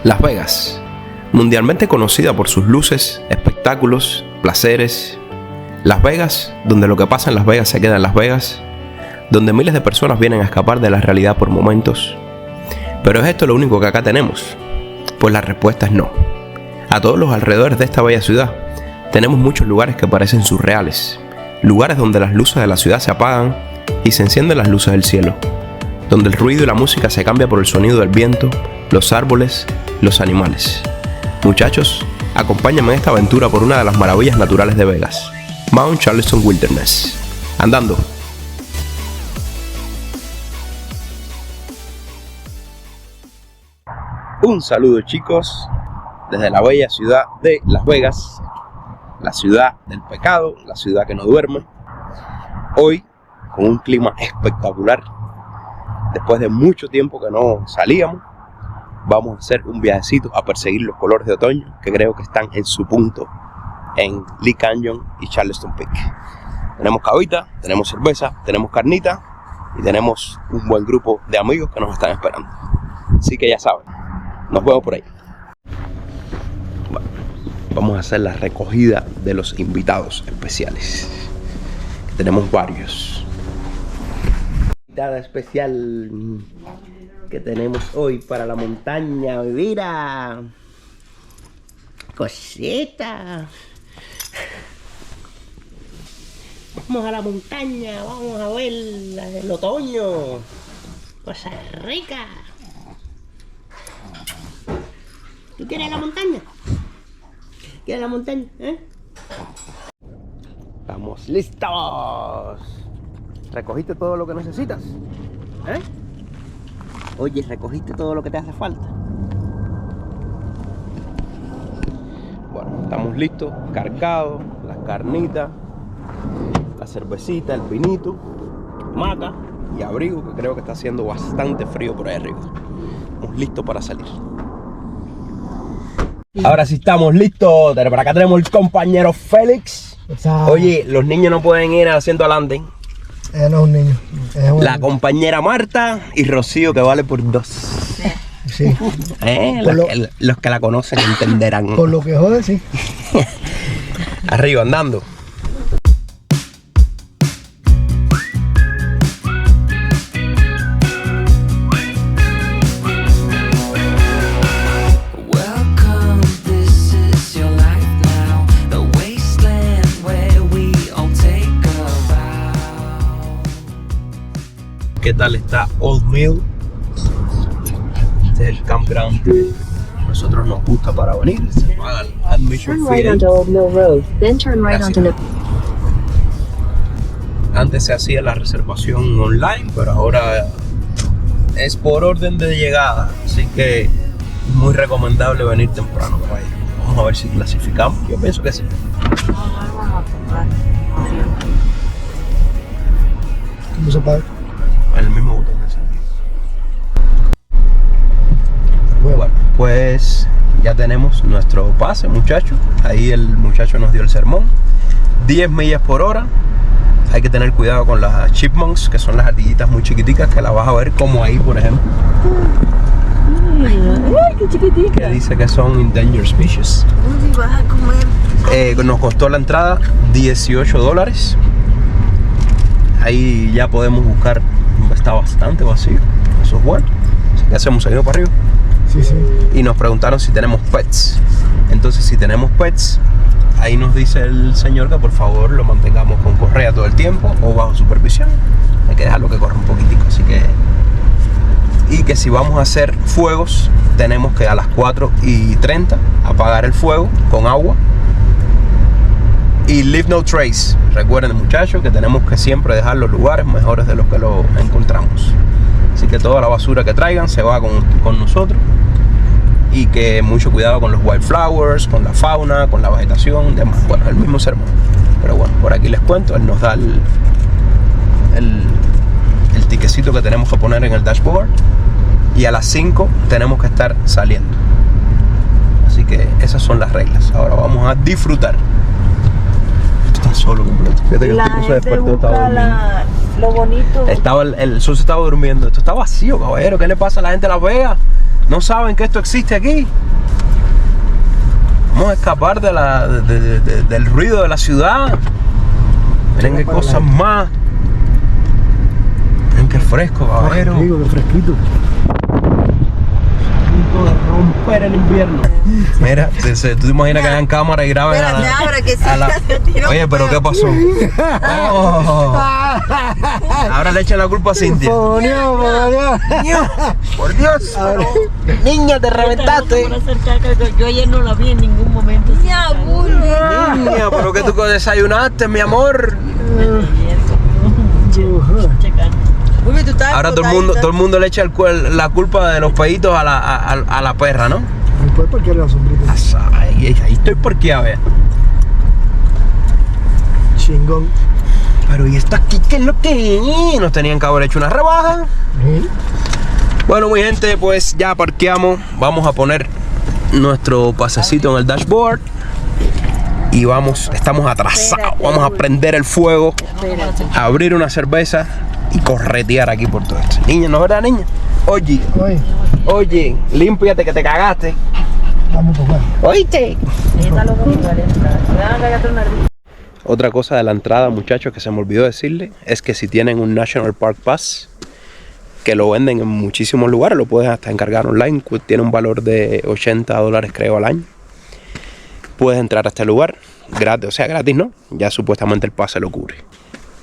Las Vegas, mundialmente conocida por sus luces, espectáculos, placeres. Las Vegas, donde lo que pasa en Las Vegas se queda en Las Vegas, donde miles de personas vienen a escapar de la realidad por momentos. ¿Pero es esto lo único que acá tenemos? Pues la respuesta es no. A todos los alrededores de esta bella ciudad, tenemos muchos lugares que parecen surreales. Lugares donde las luces de la ciudad se apagan y se encienden las luces del cielo. Donde el ruido y la música se cambia por el sonido del viento, los árboles, los animales. Muchachos, acompáñenme en esta aventura por una de las maravillas naturales de Vegas, Mount Charleston Wilderness. Andando. Un saludo, chicos, desde la bella ciudad de Las Vegas, la ciudad del pecado, la ciudad que no duerme. Hoy, con un clima espectacular, después de mucho tiempo que no salíamos, vamos a hacer un viajecito a perseguir los colores de otoño que creo que están en su punto en Lee Canyon y Charleston Peak. Tenemos cabita, tenemos cerveza, tenemos carnita y tenemos un buen grupo de amigos que nos están esperando. Así que ya saben, nos vemos por ahí. Bueno, vamos a hacer la recogida de los invitados especiales. Tenemos varios. Invitada especial que tenemos hoy para la montaña. Mira, cosita. Vamos a la montaña, vamos a ver el otoño. Cosas ricas. ¿Tú quieres la montaña? ¿Quieres la montaña? Estamos listos. ¿Recogiste todo lo que necesitas? Oye, ¿recogiste todo lo que te hace falta? Bueno, estamos listos, cargados, las carnitas, la cervecita, el vinito, maca y abrigo, que creo que está haciendo bastante frío por ahí arriba. Estamos listos para salir. Ahora sí estamos listos. Por acá tenemos el compañero Félix. Oye, los niños no pueden ir haciendo adelante. Ella no es un niño. La compañera Marta y Rocío, que vale por 2. Sí. Los que la conocen entenderán. Por lo que jode, sí. Arriba, andando. ¿Qué tal está Old Mill? Este es el campground que a nosotros nos gusta para venir. Se paga el admission fee. Antes se hacía la reservación online, pero ahora es por orden de llegada. Así que es muy recomendable venir temprano para allá. Vamos a ver si clasificamos. Yo pienso que sí. ¿Cómo se paga? El mismo botón de salir. Bueno, pues ya tenemos nuestro pase, muchachos. Ahí el muchacho nos dio el sermón. 10 millas por hora. Hay que tener cuidado con las chipmunks, que son las ardillitas muy chiquiticas, que las vas a ver como ahí, por ejemplo. Ay, qué chiquitica. Que dice que son endangered species. ¿Dónde vas a comer? Nos costó la entrada $18. Ahí ya podemos buscar. Está bastante vacío, eso es bueno. Así que hacemos, seguimos para arriba. Sí, sí. Y nos preguntaron si tenemos pets. Entonces, si tenemos pets, ahí nos dice el señor que por favor lo mantengamos con correa todo el tiempo o bajo supervisión. Hay que dejarlo que corra un poquitico, así que. Y que si vamos a hacer fuegos, tenemos que a las 4:30 apagar el fuego con agua. Y leave no trace. Recuerden, muchachos, que tenemos que siempre dejar los lugares mejores de los que los encontramos. Así que toda la basura que traigan se va con nosotros. Y que mucho cuidado con los wildflowers, con la fauna, con la vegetación, demás. Bueno, el mismo sermón. Pero bueno, por aquí les cuento. Él nos da el tiquecito que tenemos que poner en el dashboard. Y a las 5 tenemos que estar saliendo. Así que esas son las reglas. Ahora vamos a disfrutar. Está solo completo. Fíjate que el tipo se despertó, estaba durmiendo. Lo bonito. El sol se estaba durmiendo. Esto está vacío, caballero. ¿Qué le pasa a la gente de Las Vegas? ¿No saben que esto existe aquí? Vamos a escapar del ruido de la ciudad. Miren qué cosas más. Miren qué fresco, caballero. Rico, qué fresquito. De romper el invierno. Mira, tú te imaginas que hayan cámara y graben Espérate, ahora que sí, a la... se tiró Oye, pero ¿qué pasó? Oh. Ahora le echan la culpa a Cintia. Por Dios. Niña, te reventaste. Yo ayer no la vi en ningún momento. Ya, Niña, pero que tú desayunaste, mi amor. Ahora todo el mundo le echa la culpa de los peditos a la perra, ¿no? No puedes parquear la sombrita. Ahí estoy parqueado, vea. Chingón. Pero ¿y esto aquí qué es lo que es? Nos tenían que haber hecho una rebaja. Bueno, mi gente, pues ya parqueamos. Vamos a poner nuestro pasecito en el dashboard. Y estamos atrasados. Vamos a prender el fuego, abrir una cerveza y corretear aquí por todo esto. Niña, ¿no es verdad, niña? Oye, límpiate que te cagaste. Vamos por acá. ¿Oíste? Otra cosa de la entrada, muchachos, que se me olvidó decirle, es que si tienen un National Park Pass, que lo venden en muchísimos lugares, lo puedes hasta encargar online, tiene un valor de $80 creo al año. Puedes entrar a este lugar gratis, o sea, gratis no, ya supuestamente el pase lo cubre.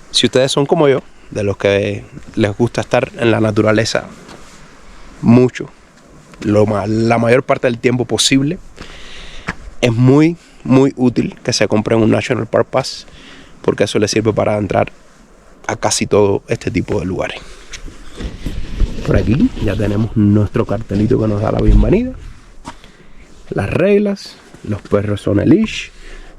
Si ustedes son como yo, de los que les gusta estar en la naturaleza mucho, la mayor parte del tiempo posible, es muy útil que se compren un National Park Pass, porque eso les sirve para entrar a casi todo este tipo de lugares. Por aquí ya tenemos nuestro cartelito que nos da la bienvenida, las reglas. Los perros son el leash,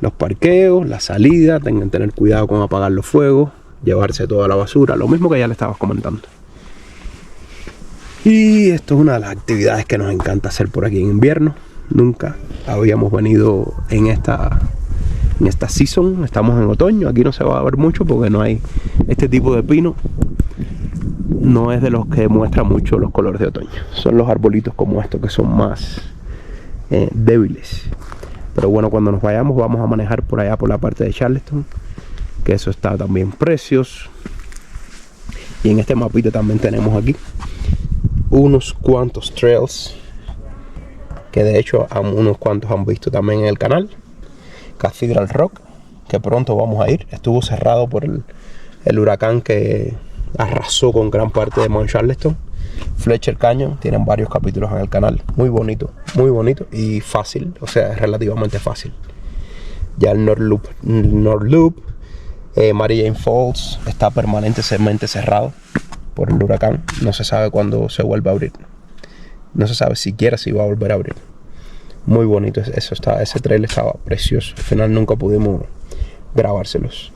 los parqueos, la salida, tengan que tener cuidado con apagar los fuegos, llevarse toda la basura, lo mismo que ya le estabas comentando. Y esto es una de las actividades que nos encanta hacer por aquí en invierno. Nunca habíamos venido en esta season, estamos en otoño, aquí no se va a ver mucho porque no hay este tipo de pino. No es de los que muestra mucho los colores de otoño, son los arbolitos como estos que son más débiles. Pero bueno, cuando nos vayamos vamos a manejar por allá por la parte de Charleston, que eso está también precioso. Y en este mapita también tenemos aquí unos cuantos trails que de hecho unos cuantos han visto también en el canal. Cathedral Rock, que pronto vamos a ir, estuvo cerrado por el huracán que arrasó con gran parte de Mount Charleston. Fletcher Canyon, tienen varios capítulos en el canal, muy bonito y fácil, o sea, es relativamente fácil. Ya el North Loop, Mary Jane Falls está permanentemente cerrado por el huracán, no se sabe cuándo se vuelve a abrir, no se sabe siquiera si va a volver a abrir. Muy bonito, ese trail estaba precioso, al final nunca pudimos grabárselos.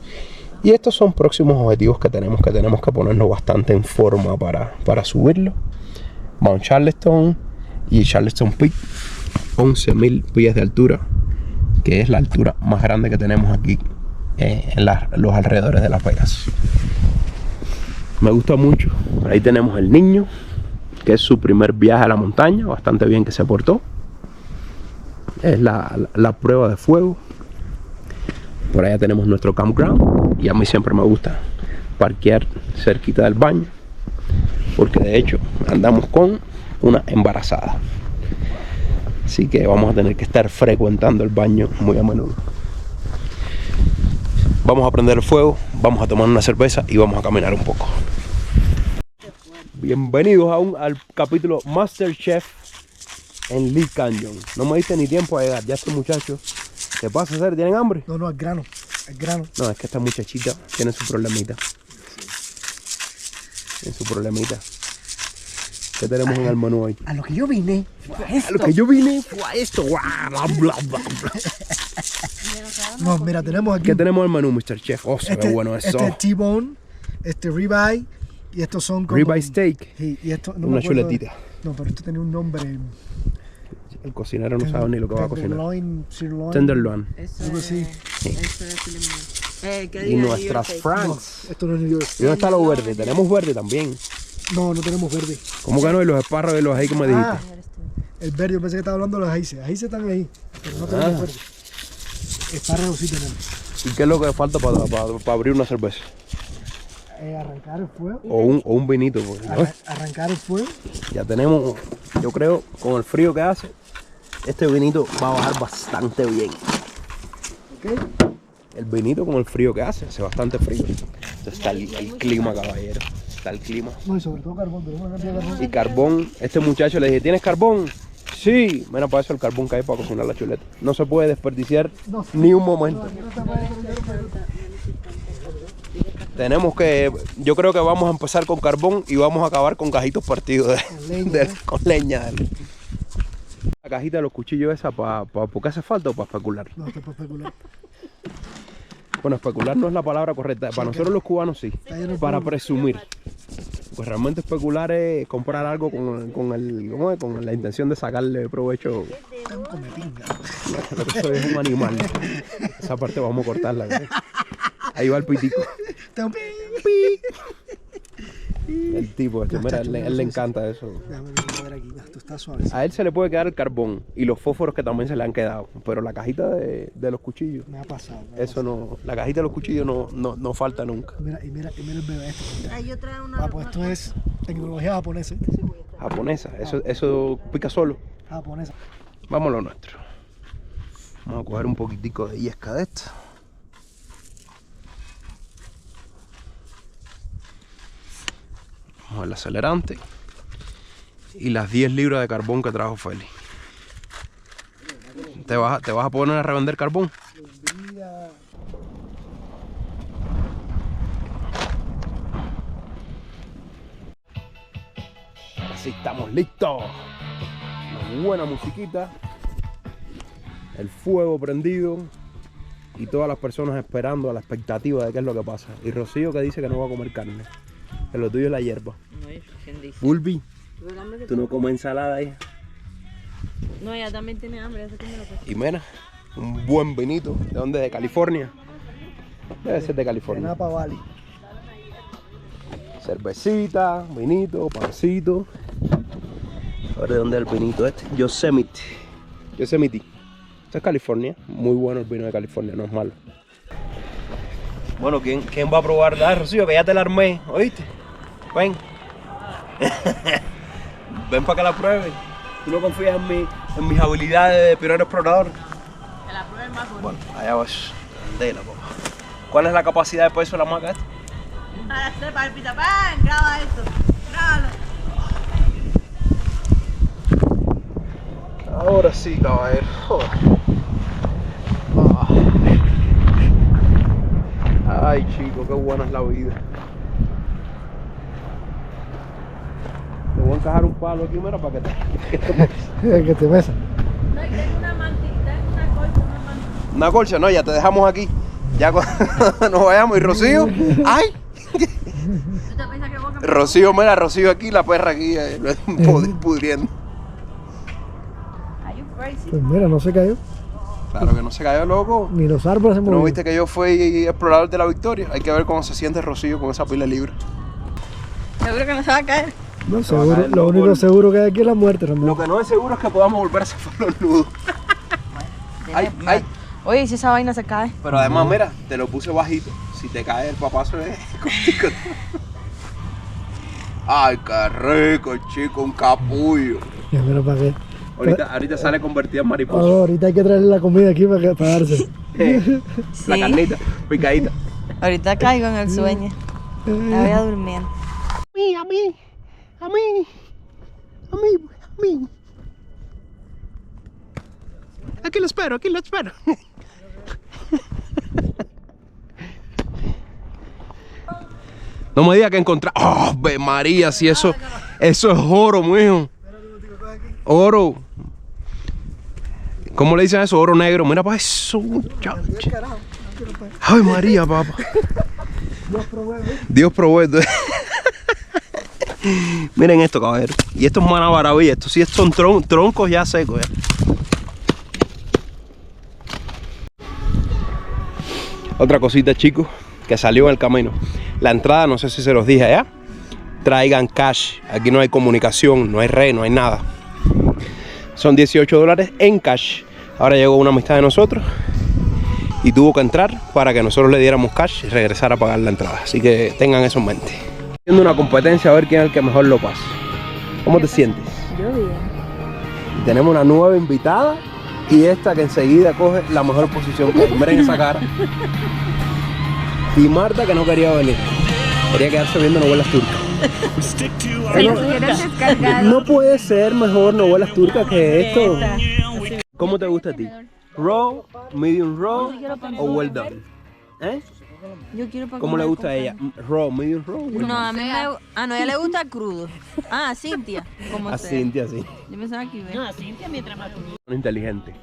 Y estos son próximos objetivos que tenemos que ponernos bastante en forma para subirlo. Mount Charleston y Charleston Peak, 11.000 pies de altura, que es la altura más grande que tenemos aquí en los alrededores de Las Vegas. Me gusta mucho. Ahí tenemos el niño, que es su primer viaje a la montaña, bastante bien que se portó. Es la prueba de fuego. Por allá tenemos nuestro campground y a mí siempre me gusta parquear cerquita del baño, porque de hecho andamos con una embarazada, así que vamos a tener que estar frecuentando el baño muy a menudo. Vamos a prender el fuego, vamos a tomar una cerveza y vamos a caminar un poco. Bienvenidos al capítulo MasterChef en Lee Canyon. No me diste ni tiempo a llegar, ya estos muchachos. ¿Qué pasa, César? ¿Tienen hambre? No, al grano. No, es que esta muchachita tiene su problemita. Tiene su problemita. ¿Qué tenemos en el menú hoy? A lo que yo vine fue a esto. A lo que yo vine fue a esto. Bla, bla, bla, bla. No, mira, tenemos aquí. ¿Qué tenemos en el menú, Mr. Chef? Oh, se ve bueno eso. Este es T-bone, ribeye, y estos son como... Ribeye steak. Sí, y esto, no una me acuerdo, chuletita. No, pero esto tiene un nombre... El cocinero no sabe ni lo que va a cocinar. Sirloin. Tenderloin. Algo así. Y nuestras franks. No, esto no es New York. ¿Y dónde está lo verde? Tenemos verde también. No, no tenemos verde. ¿Cómo que no? Y los espárragos y los ají que me dijiste. Ah, el verde, yo pensé que estaba hablando de los ajíes. Ajíes están ahí, pero no tenemos verde. Espárragos sí tenemos. ¿Y qué es lo que falta para abrir una cerveza? Arrancar el fuego. O un vinito. Porque, ¿no? Arrancar el fuego. Ya tenemos, yo creo, con el frío que hace, este vinito va a bajar bastante bien. Ok. El vinito con el frío que hace bastante frío. Entonces está el clima, caballero. Está el clima. No, y sobre todo carbón, tenemos una cantidad de carbón. Y carbón, este muchacho le dije, ¿tienes carbón? Sí. Bueno, para eso el carbón que hay para cocinar la chuleta. No se puede desperdiciar ni un momento. Tenemos que, yo creo que vamos a empezar con carbón y vamos a acabar con cajitos partidos con leña. La cajita de los cuchillos esa, ¿por qué hace falta o para especular? No, esto es para especular. Bueno, especular no es la palabra correcta. Para nosotros los cubanos sí. Para presumir. Pues realmente especular es comprar algo con la intención de sacarle provecho. Eso es un animal. Esa parte vamos a cortarla. Ahí va el pitico. El tipo, mira, él le encanta eso. Déjame ver aquí, esto está suave. A él se le puede quedar el carbón y los fósforos que también se le han quedado, pero la cajita de los cuchillos, Me ha pasado. eso no, la cajita de los cuchillos no falta nunca. Mira el bebé este. Ahí yo traigo una. Pues esto es tecnología japonesa. Japonesa, eso pica solo. Japonesa. Vamos a lo nuestro. Vamos a coger un poquitico de yesca de esta. Vamos al acelerante y las 10 libras de carbón que trajo Félix. ¿Te vas a poner a revender carbón? Así estamos listos. Una buena musiquita, el fuego prendido y todas las personas esperando a la expectativa de qué es lo que pasa. Y Rocío que dice que no va a comer carne. Que lo tuyo es la hierba. Bulbi, tú no comes ensalada, hija. No, ella también tiene hambre, eso que me lo pasa. Y mira, un buen vinito. ¿De dónde? ¿De California? Debe ser de California. Napa Valley. Cervecita, vinito, pancito. A ver de dónde es el vinito este. Yosemite. Esto es California. Muy bueno el vino de California, no es malo. Bueno, ¿quién va a probar? Dale, Rocío, que ya te la armé, ¿oíste? Ven. Ven para que la prueben. ¿Tú no confías en mis habilidades de pionero explorador? Que la pruebe más bonita. Bueno, allá vas. Andela, papá. ¿Cuál es la capacidad de peso de la maca esta? Para hacer para el pitapán, graba esto. Grábalo. Ahora sí, caballero. Joder. Ay, chico, qué buena es la vida. Te voy a encajar un palo aquí, mira, para que te... que te besa. No, y tengo una mantita, una colcha, una mantita. Una colcha, no, ya te dejamos aquí. Ya cuando nos vayamos. Y Rocío, ¡ay! ¿Tú te piensas que vos Rocío, mira, Rocío aquí, la perra aquí, pudriendo. Are you crazy? Pues mira, no se cayó. Claro que no se cayó, loco. Ni los árboles se ¿No movieron. viste que yo fui explorador de la Victoria? Hay que ver cómo se siente Rocío con esa pila libre. Seguro que no se va a caer. No, Se va a seguro, caer, lo loco. único seguro que hay aquí es la muerte, Ramón. Lo que no es seguro es que podamos volver a hacer los nudos. Ay. Oye, si esa vaina se cae. Pero además, mira, te lo puse bajito. Si te cae el papazo es contigo. Ay, qué rico, chico, un capullo. Ya, mira, ¿para qué? Ahorita sale convertida en mariposa. Ahorita hay que traerle la comida aquí para darse. La carnita, picadita. Ahorita caigo en el sueño. La voy a durmiendo. A mí. Aquí lo espero. No me digas que encontrar. ¡Oh, ve María! Si eso es oro, mijo. Oro. ¿Cómo le dicen eso? Oro negro. Mira para eso, muchacho. Ay, María, papá. Dios provee. Miren esto, caballero. Y esto es una maravilla. Esto sí son troncos ya secos. Ya. Otra cosita, chicos, que salió en el camino. La entrada, no sé si se los dije allá, traigan cash. Aquí no hay comunicación, no hay red, no hay nada. Son $18 en cash. Ahora llegó una amistad de nosotros y tuvo que entrar para que nosotros le diéramos cash y regresar a pagar la entrada. Así que tengan eso en mente. Haciendo una competencia a ver quién es el que mejor lo pasa. ¿Cómo te sientes? Yo bien. Tenemos una nueva invitada y esta que enseguida coge la mejor posición que hay. Miren esa cara. Y Marta que no quería venir. Quería quedarse viendo novelas turcas. No puede ser mejor novelas turcas que esto. ¿Cómo te gusta a ti? ¿Raw, medium raw o well done? ¿Eh? Yo quiero para ¿Cómo le gusta a ella? ¿Raw, medium raw? No, a mí me... Ah, no, a ella le gusta crudo. Ah, Cintia. Como A sea. Cintia, sí. Yo pensaba que iba. No, Cintia mientras más crudo. Inteligente.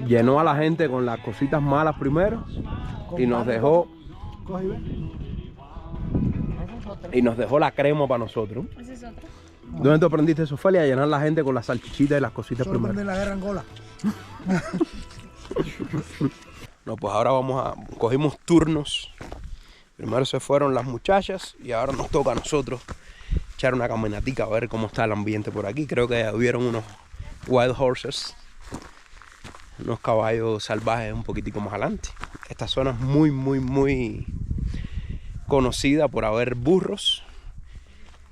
Llenó a la gente con las cositas malas primero y nos dejó Coge y ve. la crema para nosotros. Esa es otra. ¿Dónde te aprendiste eso, Feli? A llenar la gente con las salchichitas y las cositas Solo primero. prende la guerra Angola. No, pues ahora cogimos turnos. Primero se fueron las muchachas y ahora nos toca a nosotros echar una caminatica a ver cómo está el ambiente por aquí. Creo que hubieron unos wild horses, unos caballos salvajes un poquitico más adelante. Esta zona es muy conocida por haber burros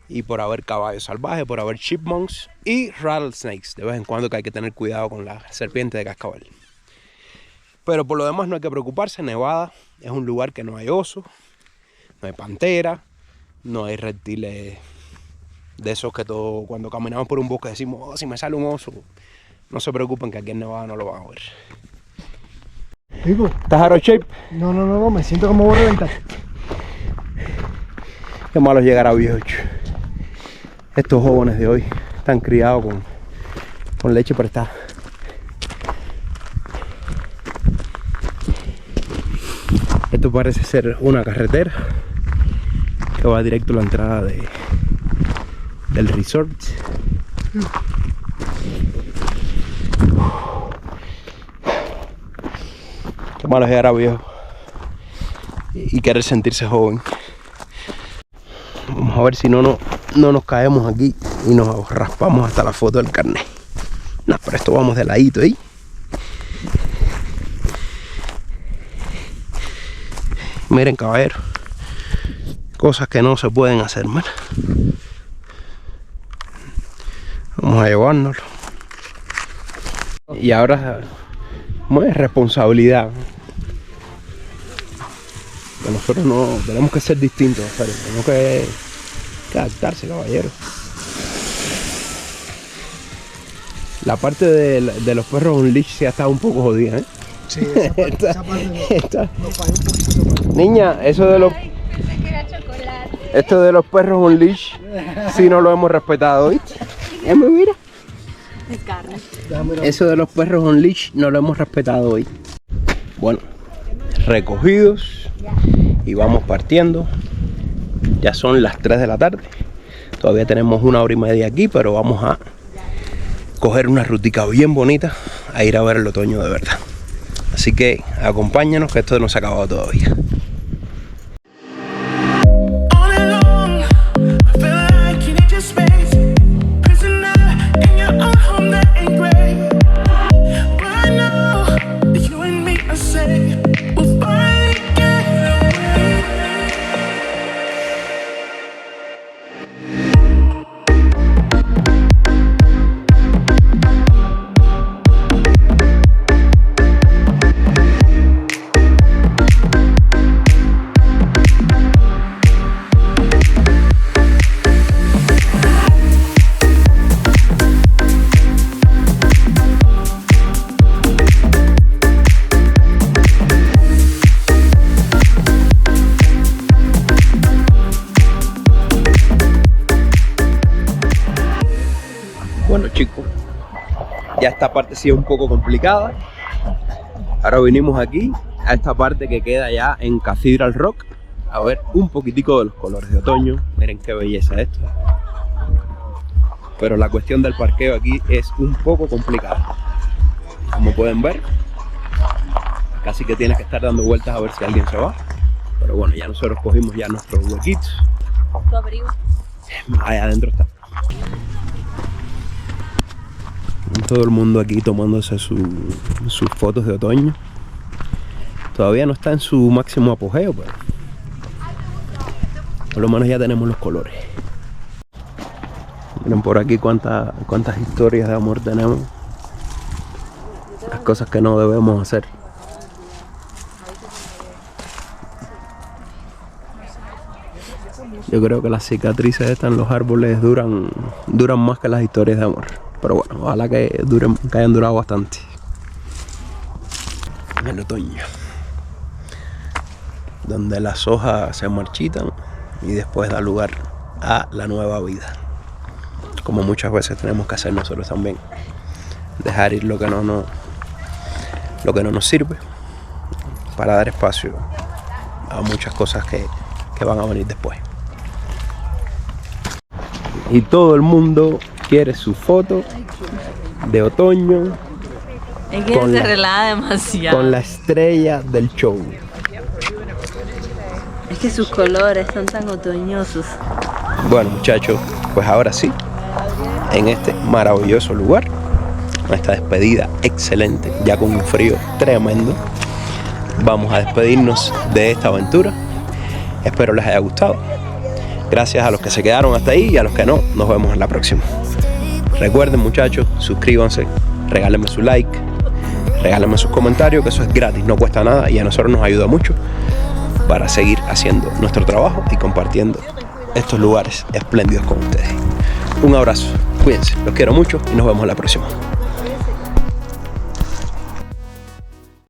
y por haber caballos salvajes, por haber chipmunks y rattlesnakes. De vez en cuando que hay que tener cuidado con la serpiente de cascabel. Pero por lo demás no hay que preocuparse. Nevada es un lugar que no hay oso, no hay pantera, no hay reptiles de esos que todo, cuando caminamos por un bosque decimos, oh, si me sale un oso. No se preocupen que aquí en Nevada no lo van a ver. Digo, ¿Estás out of shape? no, me siento como voy a reventar. Qué malo es llegar a viejo. Estos jóvenes de hoy están criados con leche prestada. Esto parece ser una carretera que va directo a la entrada del resort. Qué malo es llegar a viejo y querer sentirse joven. Vamos a ver si no nos caemos aquí y nos raspamos hasta la foto del carnet. No, pero esto vamos de ladito ahí. Miren, caballero, cosas que no se pueden hacer, man. Vamos a llevárnoslo. Y ahora es responsabilidad. Que nosotros no tenemos que ser distintos, pero tenemos que adaptarse, caballero. La parte de los perros on leash se ha estado un poco jodida, ¿eh? Sí, esa parte nos falló un poquito. Niña, esto de los perros on leash sí no lo hemos respetado, ¿viste? Mira. Es carne. Eso de los perros on leash no lo hemos respetado hoy. Bueno, recogidos y vamos partiendo. Ya son las 3 de la tarde. Todavía tenemos 1 hora y media aquí, pero vamos a coger una rutica bien bonita a ir a ver el otoño de verdad. Así que acompáñanos, que esto no se ha acabado todavía. Bueno, chicos, ya esta parte sí es un poco complicada. Ahora vinimos aquí a esta parte que queda ya en Cathedral Rock a ver un poquitico de los colores de otoño. Miren qué belleza esto. Pero la cuestión del parqueo aquí es un poco complicada. Como pueden ver, casi que tienes que estar dando vueltas a ver si alguien se va. Pero bueno, ya nosotros cogimos ya nuestros huequitos Tu abrigo. Ahí adentro está. Todo el mundo aquí tomándose sus fotos de otoño. Todavía no está en su máximo apogeo, pero por lo menos ya tenemos los colores. Miren por aquí cuántas historias de amor tenemos. Las cosas que no debemos hacer. Yo creo que las cicatrices estas en los árboles duran más que las historias de amor. Pero bueno, ojalá que hayan durado bastante. En el otoño, donde las hojas se marchitan y después da lugar a la nueva vida. Como muchas veces tenemos que hacer nosotros también. Dejar ir lo que no nos sirve para dar espacio a muchas cosas que van a venir después. Y todo el mundo quiere su foto de otoño. Es que se relaja demasiado. Con la estrella del show. Es que sus colores son tan otoñosos. Bueno, muchachos, pues ahora sí, en este maravilloso lugar, esta despedida excelente, ya con un frío tremendo, vamos a despedirnos de esta aventura. Espero les haya gustado. Gracias a los que se quedaron hasta ahí y a los que no, nos vemos en la próxima. Recuerden, muchachos, suscríbanse, regálenme su like, regálenme sus comentarios, que eso es gratis, no cuesta nada y a nosotros nos ayuda mucho para seguir haciendo nuestro trabajo y compartiendo estos lugares espléndidos con ustedes. Un abrazo, cuídense, los quiero mucho y nos vemos en la próxima.